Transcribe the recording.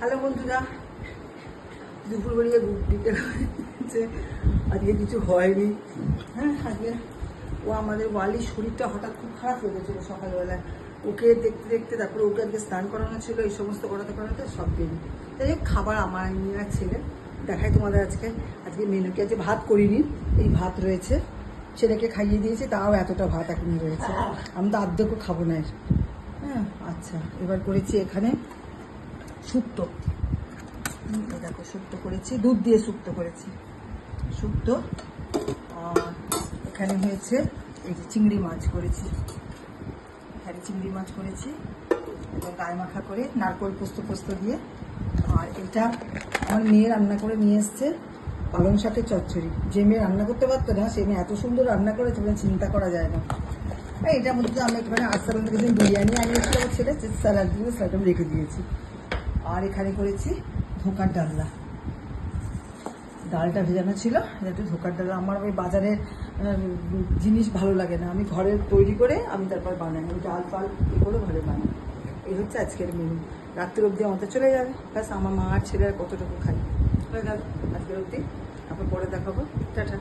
Hello বন্ধুরা, দুপুর বেরিয়ে বিকেল হয়েছে, আজকে কিছু হয়নি। হ্যাঁ, আজকে ও আমাদের ওয়ালির শরীরটা হঠাৎ খুব খারাপ হয়ে গেছিলো সকালবেলায়। ওকে দেখতে দেখতে তারপরে ওকে আজকে স্নান করানো ছিল, এই সমস্ত করাতে করাতে সব দেরি। তাই খাবার আমার নিয়ে আর ছেলে দেখাই তোমাদের। আজকে মেনুকে আজকে ভাত করিনি, এই ভাত রয়েছে, ছেলেকে খাইয়ে দিয়েছি, তাও এতটা ভাত এখনই রয়েছে। আমি তো আর্ধেকও খাবো না। হ্যাঁ, আচ্ছা, এবার করেছি এখানে শুক্তো। দেখো শুক্তো করেছি, দুধ দিয়ে শুক্তো করেছি, শুক্তো। আর এখানে হয়েছে এই যে চিংড়ি মাছ করেছি, এখানে চিংড়ি মাছ করেছি এবং গায়ে মাখা করে নারকোল পোস্ত দিয়ে। আর এটা আমার মেয়ে রান্না করে নিয়ে এসছে, পালং শাকের চচ্চড়ি। যে মেয়ে রান্না করতে পারতো না, সে মেয়ে এত সুন্দর রান্না করেছে, চিন্তা করা যায় না। এটার মধ্যে আমি এখানে আর্সালান থেকে বিরিয়ানি আনিয়েছি, আমার ছেলে স্যালাড দিয়ে স্যালাড রেখে দিয়েছি। আর এখানে করেছি ধোকার ডালনা, ডালটা ভেজানো ছিল, একটু ধোকার ডালনা। আমার ওই বাজারের জিনিস ভালো লাগে না, আমি ঘরে তৈরি করে আমি তারপর বানাই, আমি ডাল ফাল করে ঘরে বানাই। এই হচ্ছে আজকের মেনু। রাত্রের অবধি আমাদের চলে যাবে, ব্যাস আমার মা আর ছেলে আর কতটুকু খাই হয়ে গেল আজকের অবধি। তারপর পরে দেখাবো, টাটা।